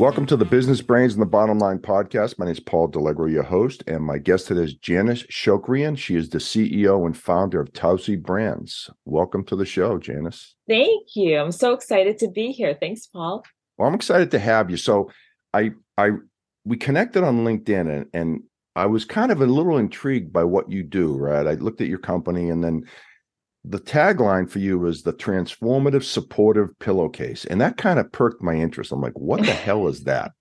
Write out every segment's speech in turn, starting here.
Welcome to the Business Brains and the Bottom Line podcast. My name is Paul Delegro, your host, and my guest today is Janice Shokrian. She is the CEO and founder of Tausi Brands. Welcome to the show, Janice. Thank you. I'm so excited to be here. Thanks, Paul. Well, I'm excited to have you. So we connected on LinkedIn and I was kind of a little intrigued by what you do, right? I looked at your company and then the tagline for you was the transformative supportive pillowcase. And that kind of perked my interest. I'm like, what the hell is that?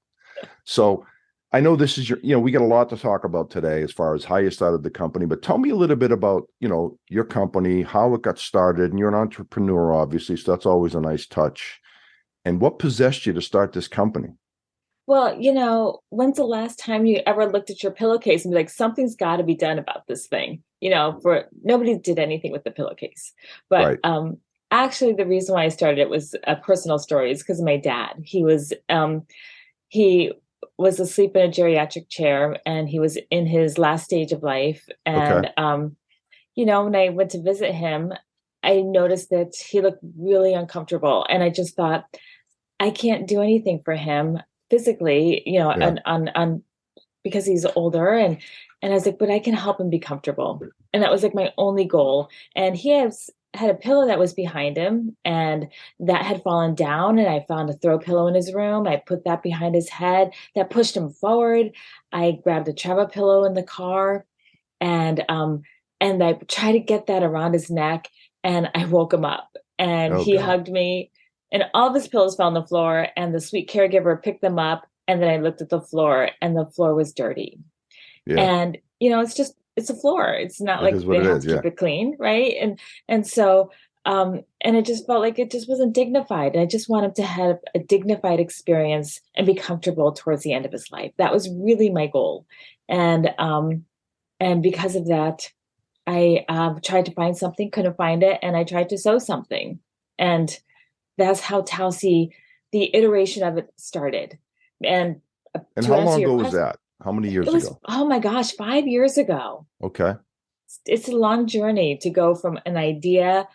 So I know this is we got a lot to talk about today as far as how you started the company, but tell me a little bit about, your company, how it got started. And you're an entrepreneur, obviously, so that's always a nice touch. And what possessed you to start this company? Well, when's the last time you ever looked at your pillowcase and be like, something's got to be done about this thing? For nobody did anything with the pillowcase. But Right. actually, the reason why I started it was a personal story. It's because of my dad. He was asleep in a geriatric chair and he was in his last stage of life. Okay. And, when I went to visit him, I noticed that he looked really uncomfortable. And I just thought, I can't do anything for him physically, Yeah. on because he's older and I was like, but I can help him be comfortable. And that was like my only goal. And had a pillow that was behind him and that had fallen down and I found a throw pillow in his room. I put that behind his head that pushed him forward. I grabbed a travel pillow in the car and I tried to get that around his neck and I woke him up and Oh, he God. hugged me and all of his pillows fell on the floor and the sweet caregiver picked them up. And then I looked at the floor and the floor was dirty. Yeah. And, it's a floor. It's not It like is what they it have is. to Yeah. keep it clean. Right. And so, and it just felt like it just wasn't dignified. And I just wanted to have a dignified experience and be comfortable towards the end of his life. That was really my goal. And because of that, I tried to find something, couldn't find it. And I tried to sew something. And that's how Tausi, the iteration of it started. And And to how answer long your ago was question, that? How many it years was, ago? oh my gosh, 5 years ago. Okay. It's a long journey to go from an idea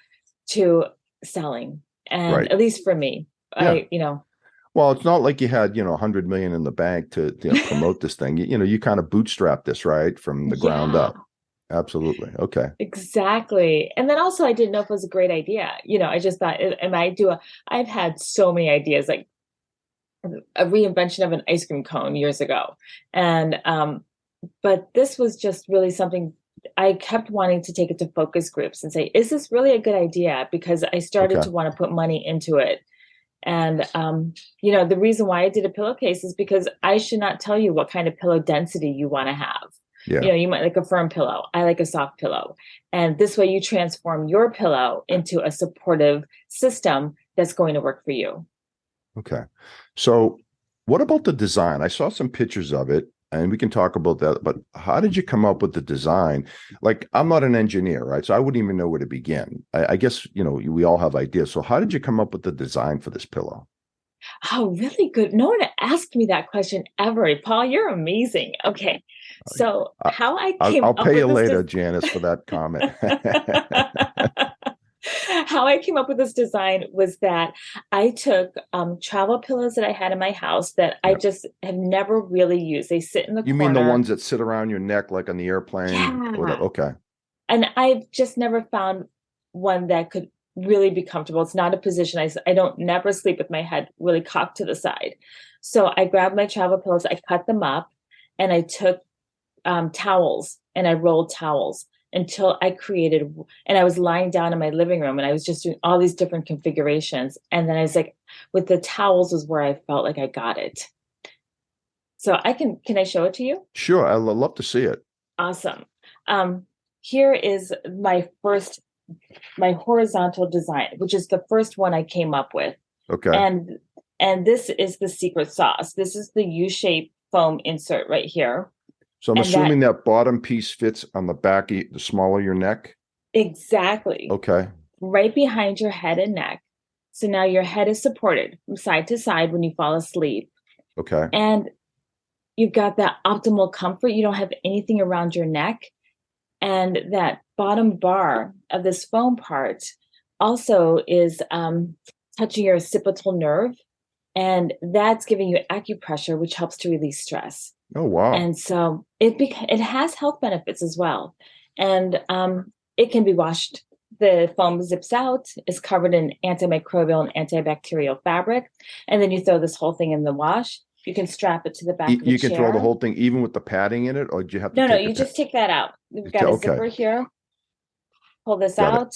to selling. And Right. at least for me, Yeah. I. Well, it's not like you had, 100 million in the bank to promote this thing. You kind of bootstrapped this, right? From the ground Yeah, up. Absolutely. Okay. exactly. And then also I didn't know if it was a great idea. I just thought, I've had so many ideas, like a reinvention of an ice cream cone years ago. And but this was just really something I kept wanting to take it to focus groups and say, is this really a good idea? Because I started Okay. to want to put money into it. And the reason why I did a pillowcase is because I should not tell you what kind of pillow density you want to have. Yeah. You might like a firm pillow. I like a soft pillow. And this way you transform your pillow into a supportive system that's going to work for you. Okay. So what about the design? I saw some pictures of it and we can talk about that, but how did you come up with the design? Like, I'm not an engineer, right? So I wouldn't even know where to begin. I guess, we all have ideas. So how did you come up with the design for this pillow? Oh, really good. No one asked me that question ever. Paul, you're amazing. Okay. So I, how I I'll came up pay you with this later, Janice, for that comment. how I came up with this design was that I took travel pillows that I had in my house that I Yeah. just have never really used. They sit in the You mean the corner. ones that sit around your neck, like on the airplane or whatever? Yeah. Okay. And I've just never found one that could really be comfortable. It's not a position. I don't never sleep with my head really cocked to the side. So I grabbed my travel pillows, I cut them up, and I took towels and I rolled towels until I created, and I was lying down in my living room and I was just doing all these different configurations. And then I was like, with the towels was where I felt like I got it. So can I show it to you? Sure. I'd love to see it. Awesome. Um, Here is my horizontal design, which is the first one I came up with. Okay. And this is the secret sauce. This is the U-shaped foam insert right here. So I'm And that assuming that bottom piece fits on the back, the smaller your neck. exactly Okay. right behind your head and neck. So now your head is supported from side to side when you fall asleep. Okay. And you've got that optimal comfort. You don't have anything around your neck. And that bottom bar of this foam part also is touching your occipital nerve. and that's giving you acupressure, which helps to release stress. Oh, wow. And so it has health benefits as well. And it can be washed. The foam zips out, is covered in antimicrobial and antibacterial fabric, and then you throw this whole thing in the wash. You can strap it to the back of a You can throw the chair. whole thing even with the padding in it, or do you have to No, take the you pad? just take that out. We've got a Okay, zipper here. Pull this got it. out,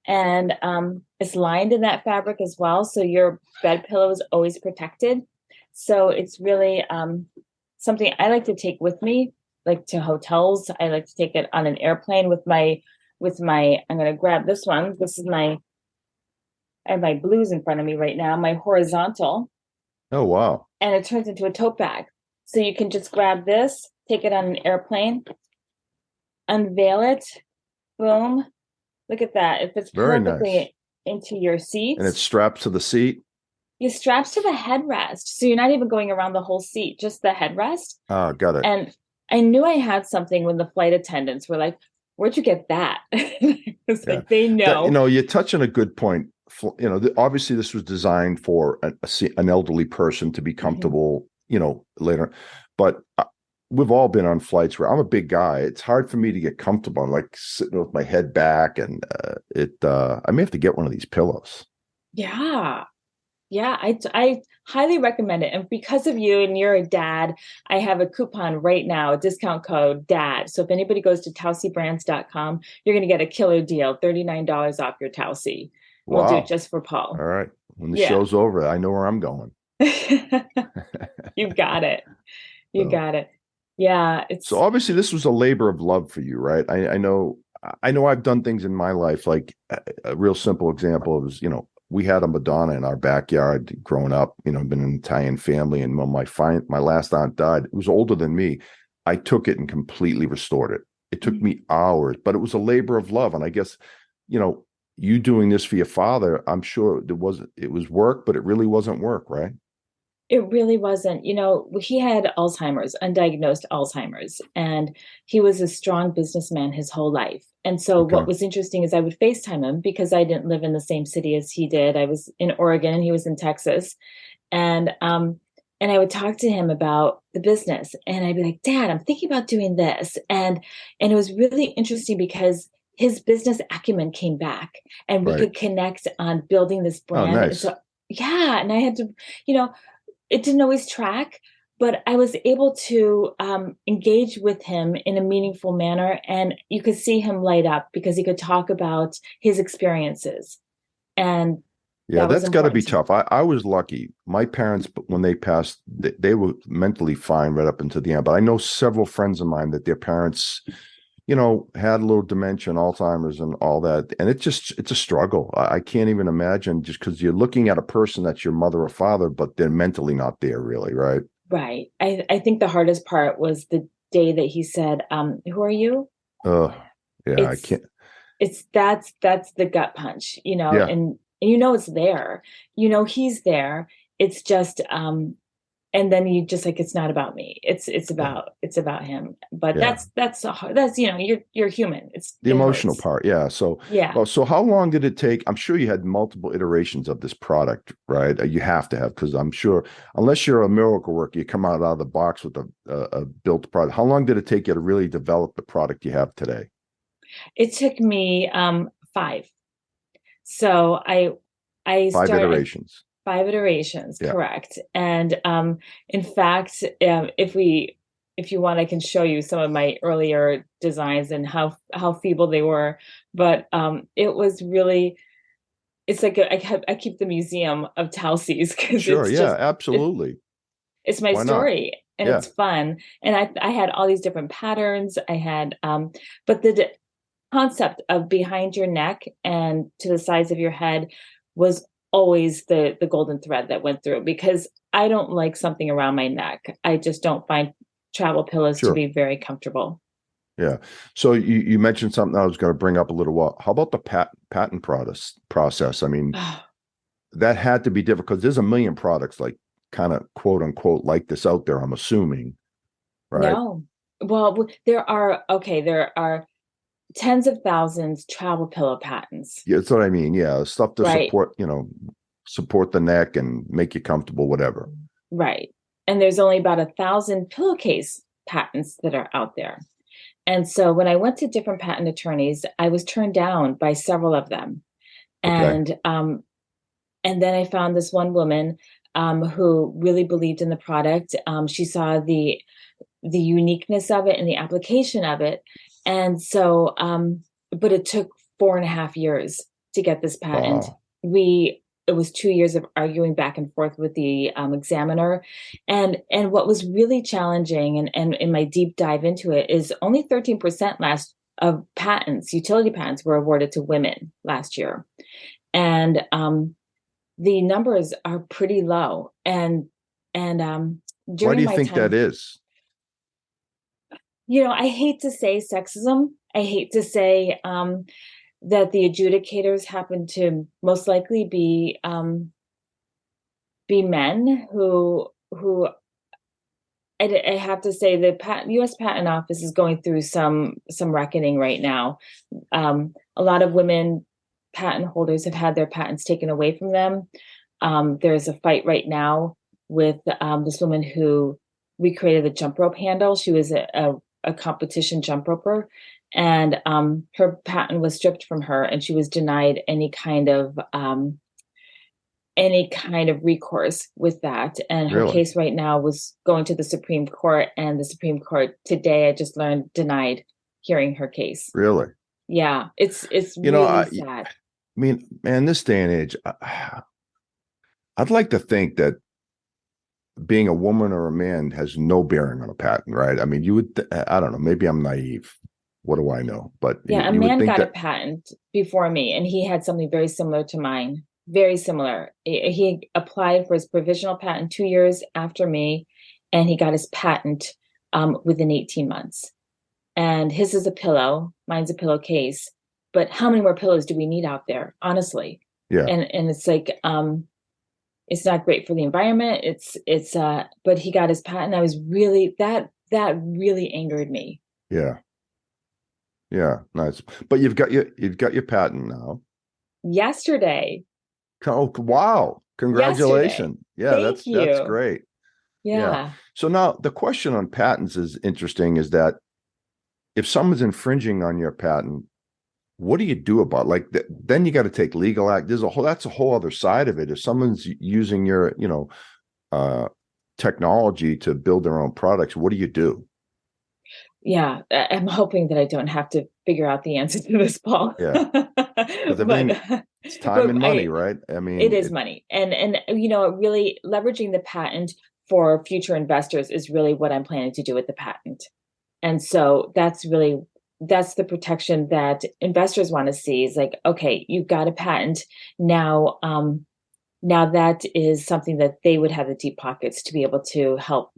and it's lined in that fabric as well, so your bed pillow is always protected. So it's really something I like to take with me, like to hotels. I like to take it on an airplane with my I'm going to grab this one. This is my I have my blues in front of me right now, my horizontal, Oh, wow. and it turns into a tote bag. So you can just grab this, take it on an airplane, unveil it, boom. Look at that. It fits Very nice. perfectly into your seat. And it's strapped to the seat. It straps to the headrest. So you're not even going around the whole seat, just the headrest. Ah, got it. And I knew I had something when the flight attendants were like, "Where'd you get that?" It's Yeah. like they That, know. you touch on a good point. Obviously this was designed for an elderly person to be Mhm. comfortable, later. But we've all been on flights where I'm a big guy. It's hard for me to get comfortable. I'm like sitting with my head back, and I may have to get one of these pillows. Yeah. Yeah, I highly recommend it. And because of you and you're a dad, I have a coupon right now, a discount code DAD. So if anybody goes to tausibrands.com, you're going to get a killer deal, $39 off your Tausi. We'll do it Wow. just for Paul. All right. When the Yeah. show's over, I know where I'm going. You got it. You So, got it. Yeah, so it's obviously this was a labor of love for you, right? I know I've done things in my life, like a real simple example was, we had a Madonna in our backyard growing up, been an Italian family. And when my last aunt died, it was older than me. I took it and completely restored it. It took me hours, but it was a labor of love. And I guess, you know, you doing this for your father, I'm sure it was work, but it really wasn't work, right? It really wasn't. He had Alzheimer's, undiagnosed Alzheimer's, and he was a strong businessman his whole life. And so what Okay. was interesting is I would FaceTime him because I didn't live in the same city as he did. I was in Oregon and he was in Texas. And I would talk to him about the business, and I'd be like, "Dad, I'm thinking about doing this." And it was really interesting because his business acumen came back and we Right. could connect on building this Oh, brand. And nice. so yeah, and I had to, you know, it didn't always track, but I was able to engage with him in a meaningful manner. And you could see him light up because he could talk about his experiences. And Yeah, that was that's got to be important to me. tough. I was lucky. My parents, when they passed, they were mentally fine right up until the end. But I know several friends of mine that their parents, had a little dementia and Alzheimer's and all that. And it's a struggle. I can't even imagine, just because you're looking at a person that's your mother or father, but they're mentally not there really, right? Right. I think the hardest part was the day that he said, "Who are you?" Yeah, I It's can't. that's the gut punch, Yeah, and it's there. He's there. It's just and then you just like, it's not about me. yeah, It's about him. But yeah. that's you're human. The It emotional hurts. part, yeah. So, Yeah. well, so how long did it take? I'm sure you had multiple iterations of this product, right? You have to have, because I'm sure, unless you're a miracle worker, you come out of the box with a built product. How long did it take you to really develop the product you have today? It took me five. So I Five started iterations. 5 iterations, Yeah, correct. And in fact, if you want, I can show you some of my earlier designs and how feeble they were. But it was really, it's like I keep the museum of Tausi's because sure. it's Yeah, just absolutely. it's my Why not? story and Yeah, it's fun. And I had all these different patterns. I had but the concept of behind your neck and to the sides of your head was always the golden thread that went through, because I don't like something around my neck. I just don't find travel pillows to sure. be very comfortable. Yeah. So you mentioned something I was going to bring up a little while. How about the patent process? I mean, that had to be difficult because there's a million products like kind of quote unquote like this out there, I'm assuming, right? No. Well, there are tens of thousands travel pillow patents, Yeah, that's what I mean. Yeah, stuff to right? support, support the neck and make you comfortable, whatever. Right. And there's only about 1,000 pillowcase patents that are out there. And so when I went to different patent attorneys, I was turned down by several of them. Okay. And then I found this one woman who really believed in the product. She saw the uniqueness of it and the application of it. And so, but it took 4.5 years to get this patent. Wow. It was 2 years of arguing back and forth with the examiner. And what was really challenging and in my deep dive into it is only 13% of patents, utility patents, were awarded to women last year. And the numbers are pretty low. And during Why do you my think time, that is? I hate to say sexism. I hate to say that the adjudicators happen to most likely be men who I have to say the U.S. Patent Office is going through some reckoning right now. A lot of women patent holders have had their patents taken away from them. There's a fight right now with this woman who recreated a jump rope handle. She was a competition jump roper, and her patent was stripped from her, and she was denied any kind of recourse with that. And her Really? case right now was going to the Supreme Court, and the Supreme Court today, I just learned, denied hearing her case. Really? Yeah, it's I sad. mean, man, this day and age, I'd like to think that being a woman or a man has no bearing on a patent, right? I mean, you would, I don't know, maybe I'm naive. What do I know? But Yeah, a you would man think got a that, patent before me, and he had something very similar to mine. Very similar. He applied for his provisional patent 2 years after me, and he got his patent within 18 months. And his is a pillow, mine's a pillowcase. But how many more pillows do we need out there, honestly? yeah, And it's like it's not great for the environment. But he got his patent. I was really that really angered me. yeah, yeah, nice. But you've got your patent now. Yesterday. Oh, wow. Yesterday. Congratulations. Yeah, Thank that's you. great. Yeah. Yeah. So now the question on patents is interesting, is that if someone's infringing on your patent, what do you do about then you got to take legal act. That's a whole other side of it. If someone's using your, uh, technology to build their own products, what do you do? Yeah, I'm hoping that I don't have to figure out the answer to this, Paul. Yeah. Because I but mean, it's time but and money, right? I it mean, is money, and really leveraging the patent for future investors is really what I'm planning to do with the patent. And so that's the protection that investors want to see, is like, okay, you've got a patent now. Now that is something that they would have the deep pockets to be able to help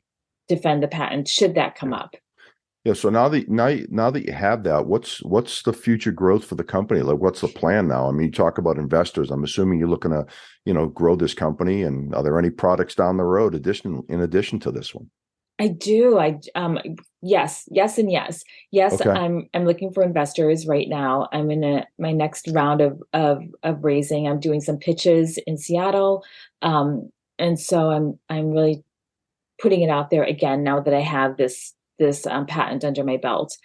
defend the patent should that come yeah. up. Yeah. So now that you have that, what's the future growth for the company? Like, what's the plan now? I mean, you talk about investors. I'm assuming you're looking to, grow this company. And are there any products down the road in addition to this one? I do. Yes, yes, and yes. Yes, Okay. I'm looking for investors right now. I'm in my next round of raising. I'm doing some pitches in Seattle. And so I'm really putting it out there again now that I have this patent under my belt.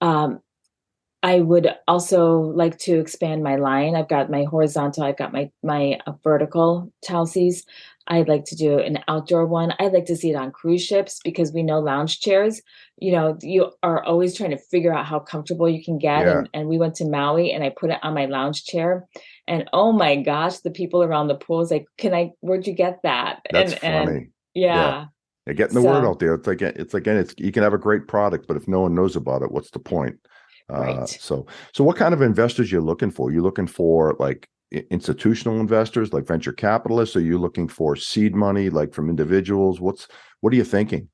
Um, I would also like to expand my line. I've got my horizontal, I've got my vertical Tausi's. I'd like to do an outdoor one. I'd like to see it on cruise ships, because we know lounge chairs, you are always trying to figure out how comfortable you can get. Yeah. And we went to Maui, and I put it on my lounge chair, and oh my gosh, the people around the pool is like, where'd you get that? That's And funny. Yeah. yeah. Yeah, getting the word So out there. It's you can have a great product, but if no one knows about it, what's the point? right. So what kind of investors you're looking for? You looking for like institutional investors, like venture capitalists? Are you looking for seed money, like from individuals? What are you thinking?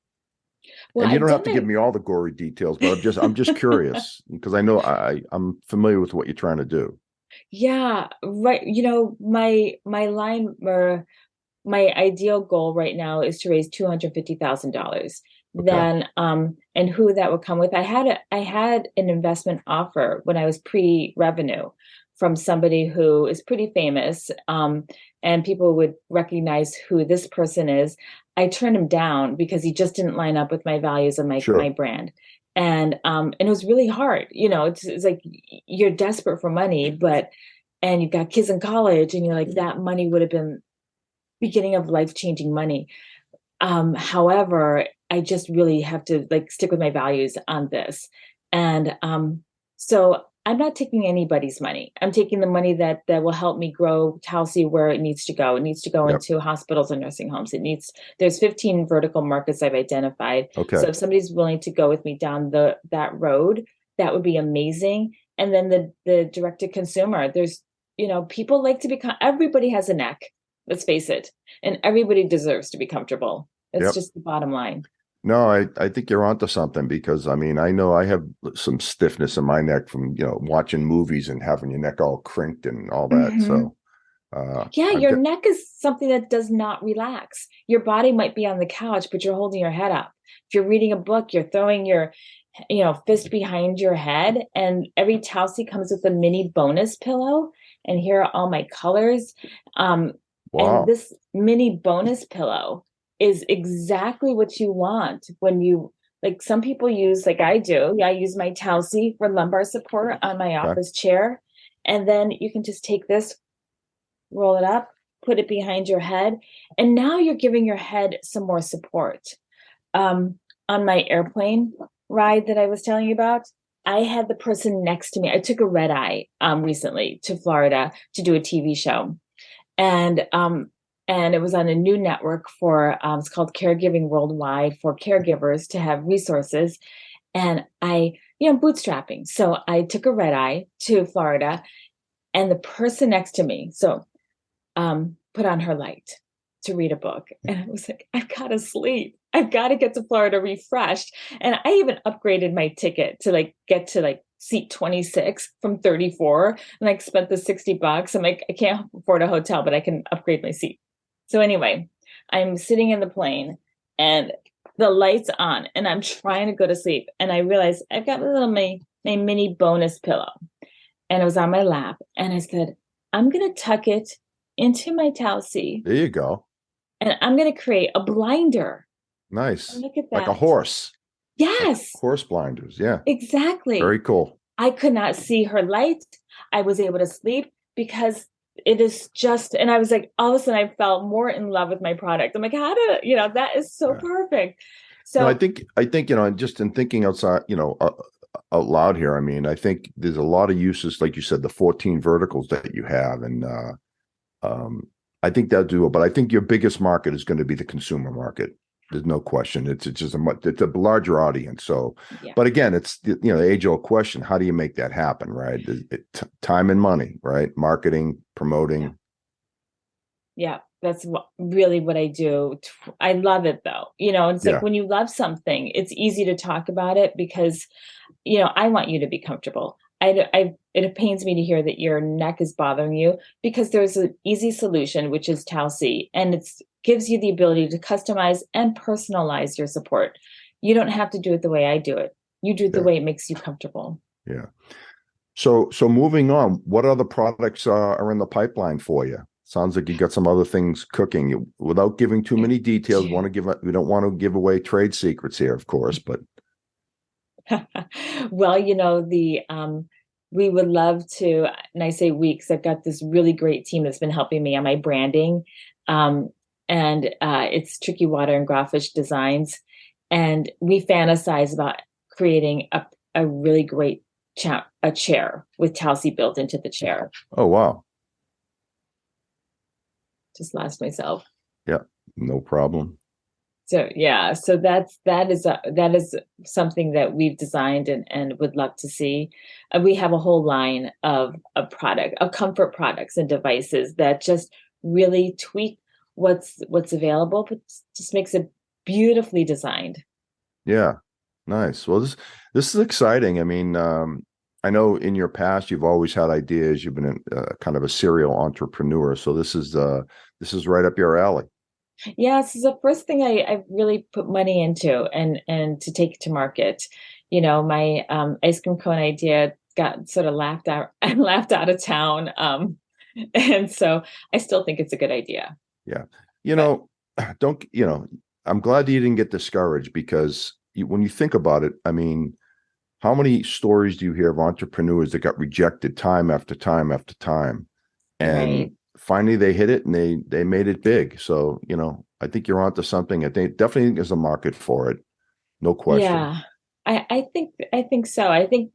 Well, And you I've don't have done to give me all the gory details, but I'm just curious, because I know I'm familiar with what you're trying to do. Yeah, right. My line, or my ideal goal right now is to raise $250,000. Okay. Then, and who that would come with. I had an investment offer when I was pre-revenue from somebody who is pretty famous, and people would recognize who this person is, I turned him down because he just didn't line up with my values and my Sure. brand. And it was really hard. It's like you're desperate for money, and you've got kids in college, and you're like, that money would have been beginning of life-changing money. However, I just really have to like stick with my values on this. And so I'm not taking anybody's money. I'm taking the money that will help me grow Tausi where it needs to go. It needs to go Yep. into hospitals and nursing homes. There's 15 vertical markets I've identified. Okay. So if somebody's willing to go with me down that road, that would be amazing. And then the direct to consumer, there's, people like to become, everybody has a neck, let's face it, and everybody deserves to be comfortable. It's Yep. just the bottom line. No, I think you're onto something, because I mean, I know I have some stiffness in my neck from, watching movies and having your neck all crinked and all that. Mm-hmm. So Yeah, I've your got, neck is something that does not relax. Your body might be on the couch, but you're holding your head up. If you're reading a book, you're throwing your, fist behind your head. And every Tausi comes with a mini bonus pillow. And here are all my colors. And wow. this mini bonus pillow is exactly what you want when you, like, some people use, like I do. I use my Tausi for lumbar support on my Okay. office chair. And then you can just take this, roll it up, put it behind your head, and now you're giving your head some more support. On my airplane ride that I was telling you about, I had the person next to me. I took a red eye recently to Florida to do a TV show, and it was on a new network for it's called Caregiving Worldwide, for caregivers to have resources. And I, bootstrapping, so I took a red eye to Florida, and the person next to me, so put on her light to read a book. And I was like, I've got to sleep. I've got to get to Florida refreshed. And I even upgraded my ticket to like get to like seat 26 from 34. And I spent the $60. I'm like, I can't afford a hotel, but I can upgrade my seat. So anyway, I'm sitting in the plane and the light's on and I'm trying to go to sleep. And I realized I've got my mini bonus pillow, and it was on my lap. And I said, I'm going to tuck it into my Tausi, There you go. and I'm going to create a blinder. Nice. And look at Like a that. horse. Yes, Horse blinders. Yeah. exactly. Very cool. I could not see her light. I was able to sleep because it is just, and I was like, all of a sudden I felt more in love with my product. I'm like, how did that is so perfect. So No, I think, just in thinking outside, out loud here, I mean, I think there's a lot of uses, like you said, the 14 verticals that you have. And I think they'll do it. But I think your biggest market is going to be the consumer market. There's no question. It's just it's a larger audience. So, yeah. But again, it's the age-old question: how do you make that happen? Right? Time and money, right? Marketing, promoting. Yeah, that's really what I do. I love it though. It's like when you love something, it's easy to talk about it because, I want you to be comfortable. It pains me to hear that your neck is bothering you, because there's an easy solution, which is Tausi, and it gives you the ability to customize and personalize your support. You don't have to do it the way I do it. You do it the way it makes you comfortable. Yeah. So moving on, what other products are in the pipeline for you? Sounds like you got some other things cooking. Without giving too many details, we don't want to give away trade secrets here, of course, but. Well, we would love to, and I say we, because I've got this really great team that's been helping me on my branding. And it's Tricky Water and Grawfish Designs. And we fantasize about creating a really great chair with Tausi built into the chair. Oh, wow. Just lost myself. Yeah, no problem. So yeah, so that is something that we've designed and would love to see. We have a whole line of comfort products and devices that just really tweak what's available, but just makes it beautifully designed. Yeah, nice. Well, this is exciting. I mean, I know in your past you've always had ideas. You've been kind of a serial entrepreneur, so this is right up your alley. Yeah, this is the first thing I've really put money into and to take to market. My ice cream cone idea got sort of laughed out and laughed out of town. And so I still think it's a good idea. Yeah. You But know, don't, I'm glad you didn't get discouraged because when you think about it, I mean, how many stories do you hear of entrepreneurs that got rejected time after time after time? And right. finally they hit it and they made it big. So, I think you're onto something. I think definitely there's a market for it. No question. Yeah. I think so. I think,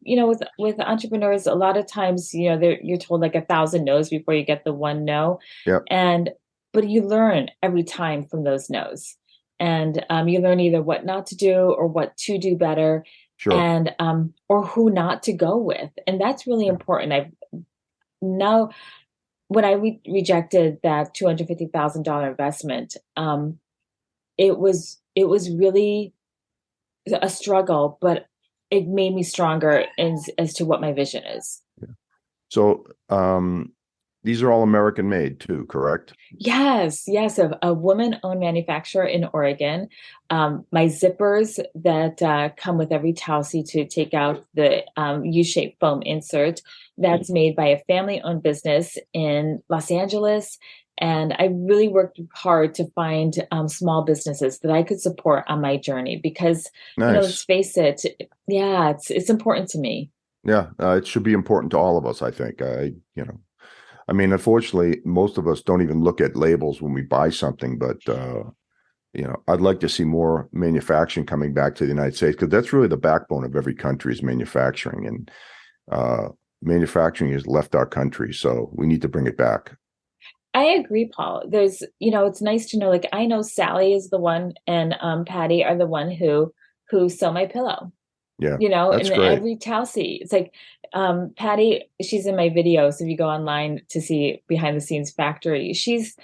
with entrepreneurs, a lot of times, you're told like 1,000 no's before you get the one no. Yep. And but you learn every time from those no's. And you learn either what not to do or what to do better, Sure. and or who not to go with. And that's really Yeah. important. I know when I rejected that $250,000 investment, it was really a struggle, but it made me stronger as to what my vision is. Yeah. So, these are all American made too, correct? Yes, yes, a woman-owned manufacturer in Oregon. My zippers that come with every Tausi to take out the U-shaped foam insert, that's made by a family-owned business in Los Angeles. And I really worked hard to find small businesses that I could support on my journey because, let's Nice. face it, yeah, it's important to me. Yeah. It should be important to all of us, I think. I mean, unfortunately, most of us don't even look at labels when we buy something, but I'd like to see more manufacturing coming back to the United States because that's really the backbone of every country is manufacturing, and manufacturing has left our country, so we need to bring it back. I agree, Paul. It's nice to know, like, I know Sally is the one and Patty are the one who sew my pillow, Yeah, that's and great. every Tausi. It's like Patty, she's in my videos. If you go online to see behind the scenes factory, she's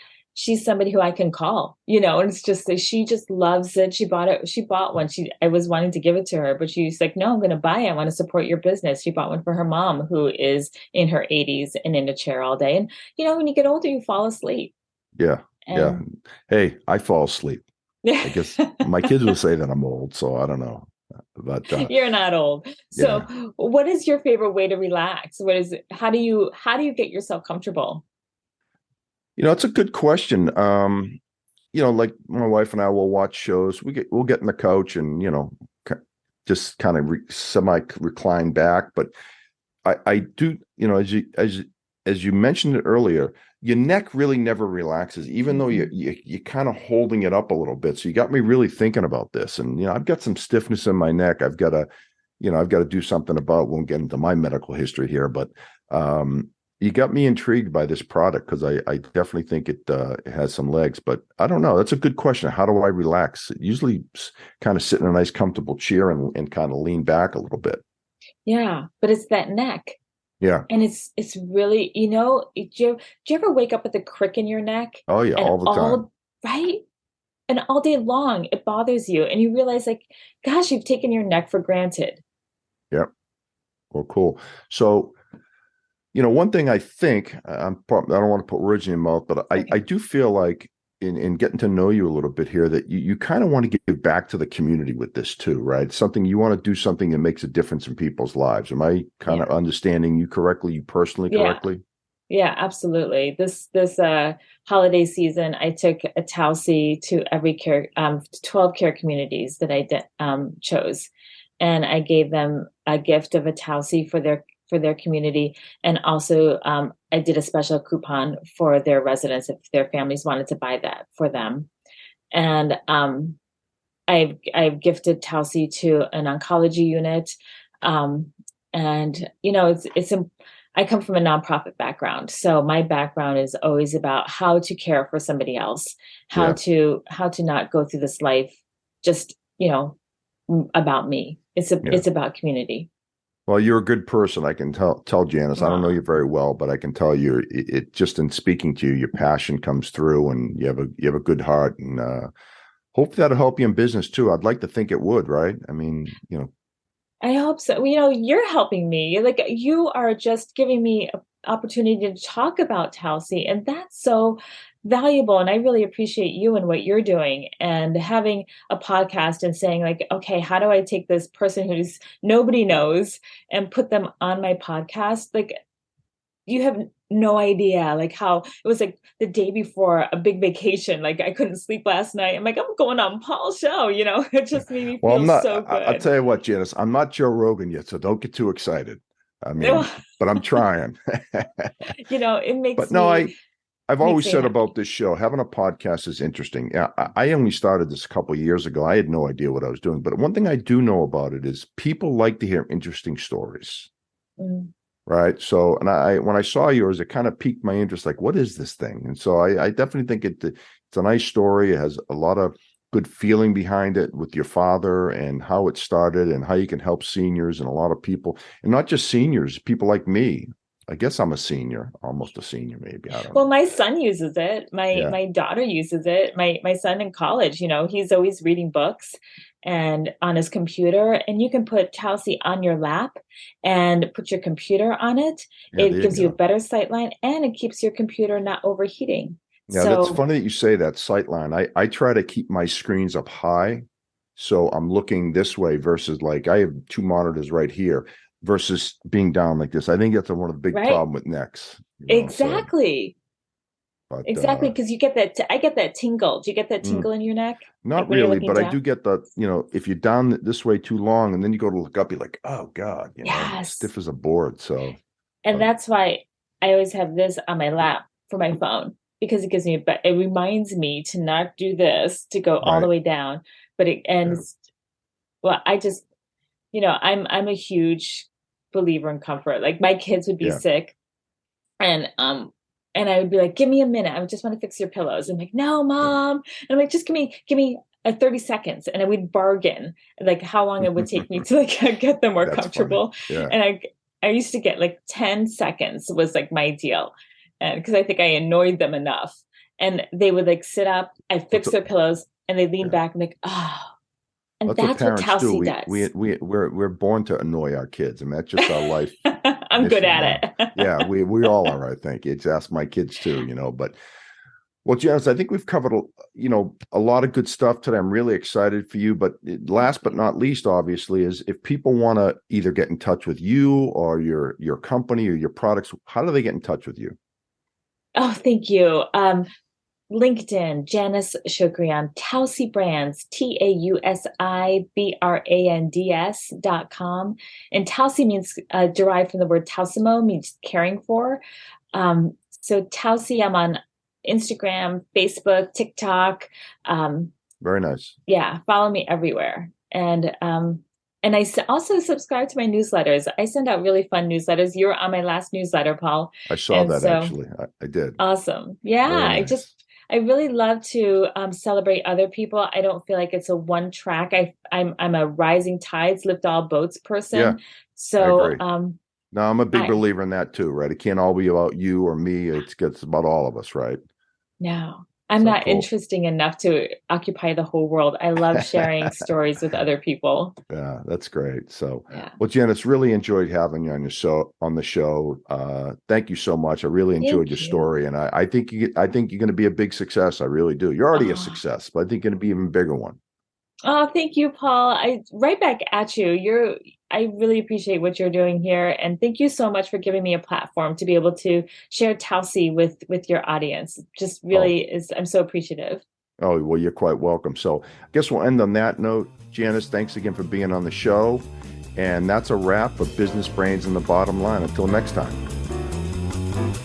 somebody who I can call, and it's just that she just loves it. She bought it, she bought one. I was wanting to give it to her, but she's like, no, I'm gonna buy it. I want to support your business. She bought one for her mom, who is in her 80s and in a chair all day. And when you get older, you fall asleep. Yeah, yeah. And Hey, I fall asleep. I guess my kids will say that I'm old, so I don't know, but you're not old. So yeah. what is your favorite way to relax? How do you get yourself comfortable? It's a good question. Like my wife and I will watch shows. We'll get in the couch and just kind of semi recline back. But I do, as you mentioned it earlier, your neck really never relaxes, even though Mm. you're kind of holding it up a little bit. So you got me really thinking about this, and I've got some stiffness in my neck. I've got to do something about. Won't get into my medical history here, but you got me intrigued by this product because I definitely think it has some legs. But I don't know. That's a good question. How do I relax? Usually, kind of sit in a nice, comfortable chair and kind of lean back a little bit. Yeah, but it's that neck. Yeah. And it's really, do you ever wake up with a crick in your neck Oh yeah. and All the time. right? And all day long it bothers you and you realize, like, gosh, you've taken your neck for granted. Yep. Well, cool. So, one thing I think I don't want to put words in your mouth, but I Okay. do feel like in getting to know you a little bit here that you kind of want to give back to the community with this too, right? Something you want to do something that makes a difference in people's lives. Am I kind of Yeah. understanding you correctly, you personally Yeah. correctly? Yeah, absolutely. This holiday season, I took a Tausi to every 12 care communities that chose, and I gave them a gift of a Tausi for their community, and also I did a special coupon for their residents if their families wanted to buy that for them, and I've gifted Tausi to an oncology unit, and I come from a nonprofit background, so my background is always about how to care for somebody else, how Yeah. to not go through this life just about me. Yeah. It's about community. Well, you're a good person. I can tell Janice. I don't know Aw. you very well, but I can tell you it just in speaking to you, your passion comes through, and you have a good heart, and hope that'll help you in business too. I'd like to think it would, right? I mean, I hope so. Well, you're helping me. Like, you are just giving me an opportunity to talk about Tausi, and that's so valuable. And I really appreciate you and what you're doing, and having a podcast and saying like, okay, how do I take this person who's nobody knows and put them on my podcast? Like, you have no idea like how it was like the day before a big vacation. Like I couldn't sleep last night. I'm like, I'm going on Paul's show, it just made me Well, I'm feel not, so I'll good. tell you what, Janice, I'm not Joe Rogan yet, so don't get too excited. I mean, but I'm trying. It But no, I've makes always me said happy. about this show, having a podcast is interesting. Yeah, I only started this a couple of years ago. I had no idea what I was doing. But one thing I do know about it is people like to hear interesting stories. Mm. Right. So, and when I saw yours, it kind of piqued my interest. Like, what is this thing? And so I definitely think it's a nice story. It has a lot of good feeling behind it with your father and how it started and how you can help seniors and a lot of people, and not just seniors, people like me. I guess I'm a senior, almost a senior, maybe. I don't Well, know. my son uses it. My Yeah. my daughter uses it. My son in college, he's always reading books and on his computer, and you can put Tausi on your lap and put your computer on it. Yeah. There It you gives you a go. better sight line, and it keeps your computer not overheating. Yeah. That's So, funny that you say that sight line. I try to keep my screens up high. So I'm looking this way versus like I have two monitors right here versus being down like this. I think that's one of the big right? problem with necks, so, Exactly. but Exactly, because you get that I get that tingle. Do you get that mm, tingle in your neck? not Like when you're really, looking but I do down? get the, if you're down this way too long and then you go to look up, you're like, oh God, Yes. stiff as a board. So, And but that's why I always have this on my lap for my phone, because it gives me, but it reminds me to not do this, to go all the right. way down. But it Yeah. ends, well, I just, I'm a huge believer in comfort. Like my kids would be Yeah. sick, and I would be like, give me a minute. I just want to fix your pillows. I'm like, no, Yeah. mom. And I'm like, just give me 30 seconds. And I would bargain like how long it would take me to like get them more That's funny. comfortable. Yeah. And I used to get like 10 seconds was like my deal. And because I think I annoyed them enough. And they would like sit up, I What's fix their pillows, and they lean yeah. back and like, oh. And That's what that's what parents do. Tausi We does. we're born to annoy our kids, and that's just our life I'm good mission. Yeah. at Yeah, it. we all are, I think. It's ask my kids too, but well, Janice, I think we've covered a lot of good stuff today. I'm really excited for you. But last but not least, obviously, is if people want to either get in touch with you or your company or your products, how do they get in touch with you? Oh, thank you. LinkedIn, Janice Shokrian, Tausi Brands, TAUSIBRANDS.com. And Tausi means derived from the word tausimo, means caring for. So Tausi, I'm on Instagram, Facebook, TikTok. Very nice. Yeah, follow me everywhere. And I also subscribe to my newsletters. I send out really fun newsletters. You're on my last newsletter, Paul. I saw And that so actually. I did. awesome. Yeah, Very nice. I really love to celebrate other people. I don't feel like it's a one track. I'm a rising tides lift all boats Yeah, person. I So agree. No, I'm a big I believer in that too, right? It can't all be about you or me. It's about all of us, right? no, I'm So not cool. interesting enough to occupy the whole world. I love sharing stories with other people. Yeah, that's great. So, Yeah. well, Janice, really enjoyed having you on the show. Thank you so much. I really enjoyed your Thank you. story, and I think I think you're going to be a big success. I really do. You're already a Oh, success, but I think you're going to be an even bigger one. oh, thank you, Paul. I right back at you. I really appreciate what you're doing here, and thank you so much for giving me a platform to be able to share Tausi with your audience. Just Oh, really is. I'm so appreciative. oh, well, you're quite welcome. So, I guess we'll end on that note. Janice, thanks again for being on the show, and that's a wrap for Business Brains and the Bottom Line. Until next time.